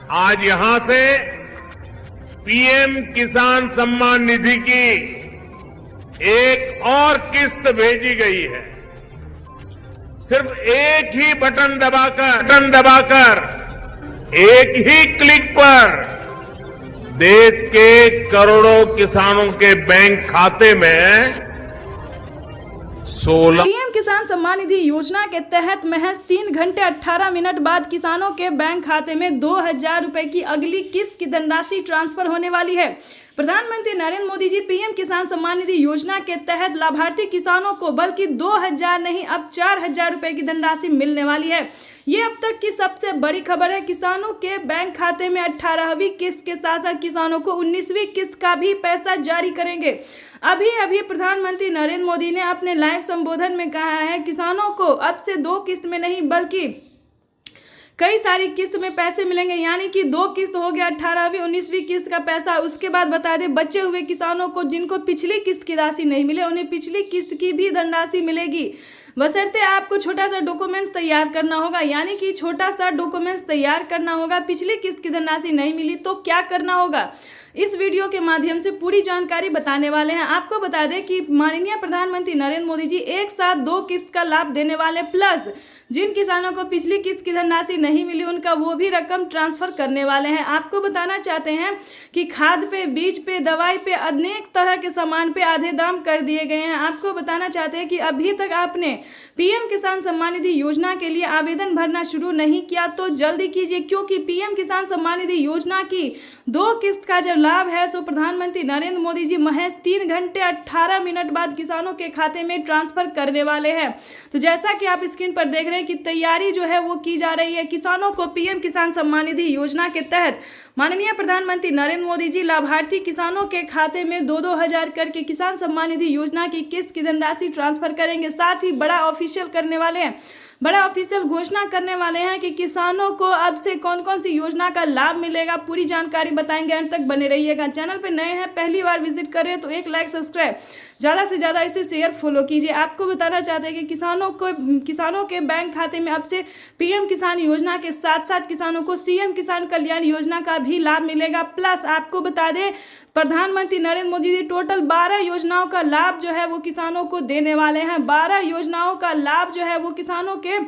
आज यहां से पीएम किसान सम्मान निधि की एक और किस्त भेजी गई है। सिर्फ एक ही बटन दबाकर एक ही क्लिक पर देश के करोड़ों किसानों के बैंक खाते में 16 पीएम किसान सम्मान निधि योजना के तहत महज 3 घंटे 18 मिनट बाद किसानों के बैंक खाते में 2,000 रुपए की अगली किस्त की धनराशि ट्रांसफर होने वाली है। प्रधानमंत्री नरेंद्र मोदी जी पीएम किसान सम्मान निधि योजना के तहत लाभार्थी किसानों को बल्कि 2,000 नहीं अब 4,000 रुपए की धनराशि मिलने वाली है। ये अब तक की सबसे बड़ी खबर है। किसानों के बैंक खाते में 18वीं किस्त के साथ साथ किसानों को 19वीं किस्त का भी पैसा जारी करेंगे। अभी प्रधानमंत्री नरेंद्र मोदी ने अपने लाइव संबोधन में कहा है किसानों को अब से 2 किस्त में नहीं बल्कि कई सारी किस्त में पैसे मिलेंगे, यानी कि 2 किस्त हो गया 18वीं 19वीं किस्त का पैसा। उसके बाद बता दें बचे हुए किसानों को जिनको पिछली किस्त की राशि नहीं मिले उन्हें पिछली किस्त की भी धनराशि मिलेगी। बशर्ते आपको छोटा सा डॉक्यूमेंट्स तैयार करना होगा, यानी कि छोटा सा डॉक्यूमेंट्स तैयार करना होगा। पिछली किस्त की धनराशि नहीं मिली तो क्या करना होगा, इस वीडियो के माध्यम से पूरी जानकारी बताने वाले हैं। आपको बता दें कि माननीय प्रधानमंत्री नरेंद्र मोदी जी एक साथ 2 किस्त का लाभ देने वाले, प्लस जिन किसानों को पिछली किस्त की धनराशि नहीं मिली उनका वो भी रकम ट्रांसफर करने वाले हैं। आपको बताना चाहते हैं कि खाद पे, बीज पे, दवाई पे, अनेक तरह के सामान पे आधे दाम कर दिए गए हैं। आपको बताना चाहते हैं कि अभी तक आपने पीएम किसान सम्मान निधि योजना के लिए आवेदन भरना शुरू नहीं किया तो जल्दी कीजिए, क्योंकि पीएम किसान सम्मान निधि योजना की 2 किस्त का जब लाभ है सो प्रधानमंत्री नरेंद्र मोदी जी महज 3 घंटे 18 मिनट बाद किसानों के खाते में ट्रांसफर करने वाले हैं। तो जैसा कि आप स्क्रीन पर देख रहे हैं कि तैयारी जो है वो की जा रही है। किसानों को पीएम किसान सम्मान निधि योजना के तहत माननीय प्रधानमंत्री नरेंद्र मोदी जी लाभार्थी किसानों के खाते में 2-2 हजार करके किसान सम्मान निधि योजना की किस्त की धनराशि ट्रांसफर करेंगे। साथ ही बड़ा ऑफिशियल करने वाले हैं, बड़ा ऑफिशियल घोषणा करने वाले हैं कि किसानों को अब से कौन कौन सी योजना का लाभ मिलेगा। पूरी जानकारी बताएंगे, अंत तक बने रहिएगा। चैनल पे नए हैं, पहली बार विजिट कर रहे हैं तो एक लाइक, सब्सक्राइब, ज़्यादा से ज़्यादा इसे शेयर फॉलो कीजिए। आपको बताना चाहते हैं कि किसानों के बैंक खाते में अब से पीएम किसान योजना के साथ साथ किसानों को सीएम किसान कल्याण योजना का भी लाभ मिलेगा। प्लस आपको बता दें प्रधानमंत्री नरेंद्र मोदी जी टोटल 12 योजनाओं का लाभ जो है वो किसानों को देने वाले हैं। 12 योजनाओं का लाभ जो है वो किसानों के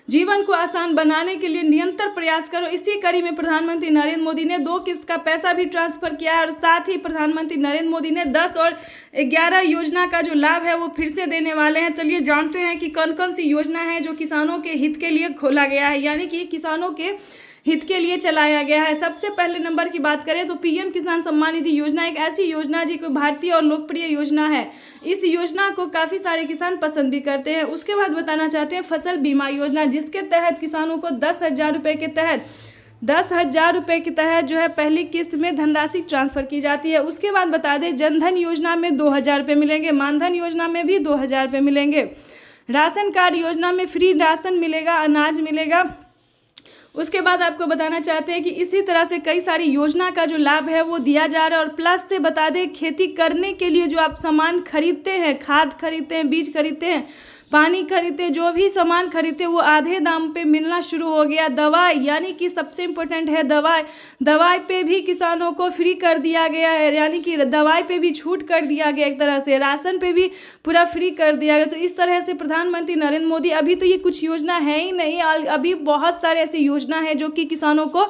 जीवन को आसान बनाने के लिए निरंतर प्रयास करो। इसी कड़ी में प्रधानमंत्री नरेंद्र मोदी ने 2 किस्त का पैसा भी ट्रांसफर किया है और साथ ही प्रधानमंत्री नरेंद्र मोदी ने 10 और 11 योजना का जो लाभ है वो फिर से देने वाले हैं। चलिए जानते हैं कि कौन कौन सी योजना है जो किसानों के हित के लिए खोला गया है, यानी कि किसानों के हित के लिए चलाया गया है। सबसे पहले नंबर की बात करें तो पीएम किसान सम्मान निधि योजना एक ऐसी योजना जी को भारतीय और लोकप्रिय योजना है। इस योजना को काफ़ी सारे किसान पसंद भी करते हैं। उसके बाद बताना चाहते हैं फसल बीमा योजना, जिसके तहत किसानों को 10,000 रुपये के तहत 10,000 रुपये के तहत जो है पहली किस्त में धनराशि ट्रांसफर की जाती है। उसके बाद बता दें जनधन योजना में 2,000 रुपये मिलेंगे, मानधन योजना में भी 2,000 रुपये मिलेंगे, राशन कार्ड योजना में फ्री राशन मिलेगा, अनाज मिलेगा। उसके बाद आपको बताना चाहते हैं कि इसी तरह से कई सारी योजना का जो लाभ है वो दिया जा रहा है। और प्लस से बता दें खेती करने के लिए जो आप सामान खरीदते हैं, खाद खरीदते हैं, बीज खरीदते हैं, पानी खरीदते, जो भी सामान खरीदते वो आधे दाम पे मिलना शुरू हो गया। दवाई, यानी कि सबसे इम्पोर्टेंट है दवाई पे भी किसानों को फ्री कर दिया गया है, यानी कि दवाई पे भी छूट कर दिया गया एक तरह से, राशन पे भी पूरा फ्री कर दिया गया। तो इस तरह से प्रधानमंत्री नरेंद्र मोदी, अभी तो ये कुछ योजना है ही नहीं, अभी बहुत सारे ऐसी योजना है जो कि किसानों को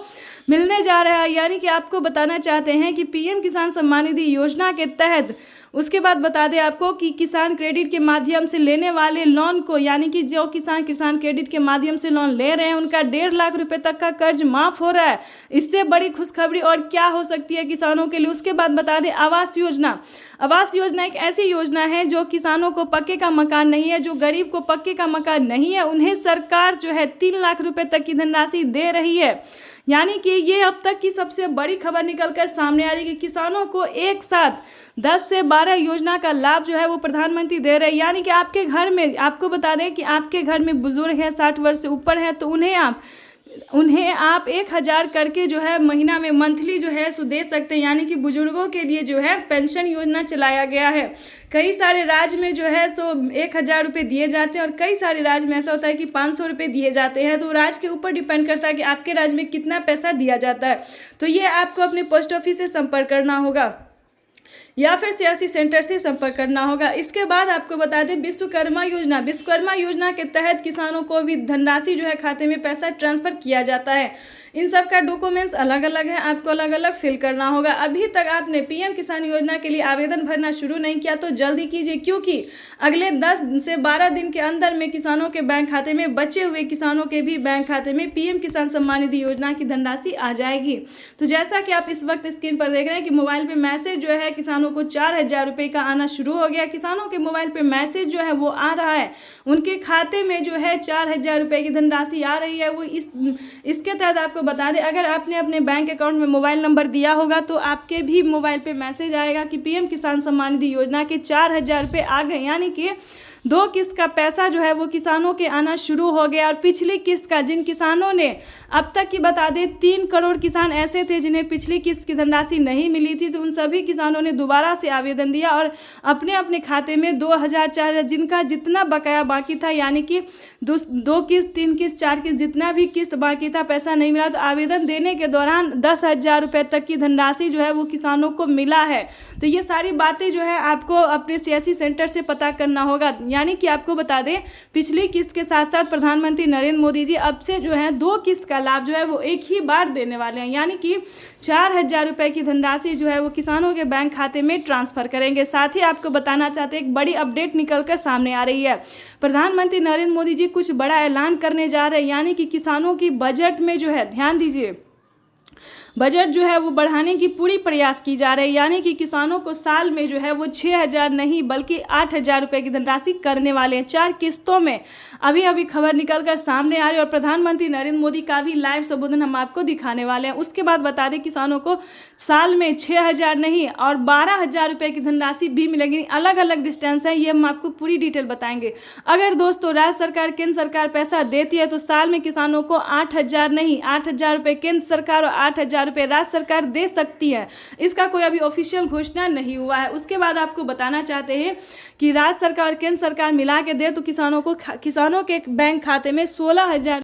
मिलने जा रहा है। यानी कि आपको बताना चाहते हैं कि पीएम किसान सम्मान निधि योजना के तहत उसके बाद बता दें आपको कि किसान क्रेडिट के माध्यम से लेने वाले लोन को, यानी कि जो किसान क्रेडिट के माध्यम से लोन ले रहे हैं उनका 1.5 लाख रुपए तक का कर्ज माफ हो रहा है। इससे बड़ी खुशखबरी और क्या हो सकती है किसानों के लिए। उसके बाद बता दें आवास योजना एक ऐसी योजना है जो किसानों को पक्के का मकान नहीं है, जो गरीब को पक्के का मकान नहीं है, उन्हें सरकार जो है 3 लाख रुपए तक की धनराशि दे रही है। यानी कि ये अब तक की सबसे बड़ी खबर निकलकर सामने आ रही है कि किसानों को एक साथ 10 से 12 योजना का लाभ जो है वो प्रधानमंत्री दे रहे हैं। यानी कि आपके घर में, आपको बता दें कि आपके घर में बुजुर्ग हैं, 60 वर्ष से ऊपर है, तो उन्हें आप उन्हें आप 1,000 करके जो है महीना में मंथली जो है सो दे सकते हैं। यानी कि बुजुर्गों के लिए जो है पेंशन योजना चलाया गया है। कई सारे राज्य में जो है सो 1,000 रुपये दिए जाते हैं और कई सारे राज्य में ऐसा होता है कि 500 रुपये दिए जाते हैं। तो राज्य के ऊपर डिपेंड करता है कि आपके राज्य में कितना पैसा दिया जाता है। तो ये आपको अपने पोस्ट ऑफिस से संपर्क करना होगा या फिर सीएससी सेंटर से संपर्क करना होगा। इसके बाद आपको बता दें विश्वकर्मा योजना के तहत किसानों को भी धनराशि जो है खाते में पैसा ट्रांसफर किया जाता है। इन सब का डॉक्यूमेंट्स अलग अलग है, आपको अलग अलग फिल करना होगा। अभी तक आपने पीएम किसान योजना के लिए आवेदन भरना शुरू नहीं किया तो जल्दी कीजिए, क्योंकि अगले 10 से 12 दिन के अंदर में किसानों के बैंक खाते में, बचे हुए किसानों के भी बैंक खाते में पीएम किसान सम्मान निधि योजना की धनराशि आ जाएगी। तो जैसा कि आप इस वक्त स्क्रीन पर देख रहे हैं कि मोबाइल पे मैसेज जो है किसानों को 4,000 रुपये का आना शुरू हो गया। किसानों के मोबाइल पे मैसेज जो है वो आ रहा है, उनके खाते में जो है 4,000 रुपये की धनराशि आ रही है। वो इसके तहत आपको बता दें, अगर आपने अपने बैंक अकाउंट में मोबाइल नंबर दिया होगा तो आपके भी मोबाइल पे मैसेज आएगा कि पीएम किसान सम्मान निधि योजना के 4,000 रुपये आ गए। यानी कि 2 किस्त का पैसा जो है वो किसानों के आना शुरू हो गया। और पिछली किस्त का, जिन किसानों ने अब तक की बता दें 3 करोड़ किसान ऐसे थे जिन्हें पिछली किस्त की धनराशि नहीं मिली थी, तो उन सभी किसानों ने दोबारा से आवेदन दिया और अपने अपने खाते में 2,000, 4,000 जिनका जितना बकाया बाकी था, यानी कि 2 किस्त, 3 किस्त, 4 किस्त जितना भी किस्त बाकी था पैसा नहीं मिला, तो आवेदन देने के दौरान 10,000 रुपये तक की धनराशि जो है वो किसानों को मिला है। तो ये सारी बातें जो है आपको अपने सीएससी सेंटर से पता करना होगा। यानी कि आपको बता दें पिछली किस्त के साथ साथ प्रधानमंत्री नरेंद्र मोदी जी अब से जो है 2 किस्त का लाभ जो है वो एक ही बार देने वाले हैं। यानी कि 4,000 रुपये की धनराशि जो है वो किसानों के बैंक खाते में ट्रांसफर करेंगे। साथ ही आपको बताना चाहते हैं एक बड़ी अपडेट निकलकर सामने आ रही है। प्रधानमंत्री नरेंद्र मोदी जी कुछ बड़ा ऐलान करने जा रहे हैं। यानी कि किसानों की बजट में जो है, ध्यान दीजिए, बजट जो है वो बढ़ाने की पूरी प्रयास की जा रही है। यानी कि किसानों को साल में जो है वो 6,000 नहीं बल्कि 8,000 रुपये की धनराशि करने वाले हैं 4 किस्तों में। अभी अभी खबर निकलकर सामने आ रही है और प्रधानमंत्री नरेंद्र मोदी का भी लाइव संबोधन हम आपको दिखाने वाले हैं। उसके बाद बता दें किसानों को साल में 6,000 नहीं और 12,000 रुपये की धनराशि भी मिलेगी। अलग अलग डिस्टेंस है, ये हम आपको पूरी डिटेल बताएंगे। अगर दोस्तों राज्य सरकार, केंद्र सरकार पैसा देती है तो साल में किसानों को 8,000 नहीं 8,000 रुपये केंद्र सरकार और 8,000 रुपये राज्य सरकार दे सकती है। इसका कोई अभी ऑफिशियल घोषणा नहीं हुआ है। उसके बाद आपको बताना चाहते हैं कि राज्य सरकार और केंद्र सरकार मिला के दे तो किसानों के बैंक खाते में 16,000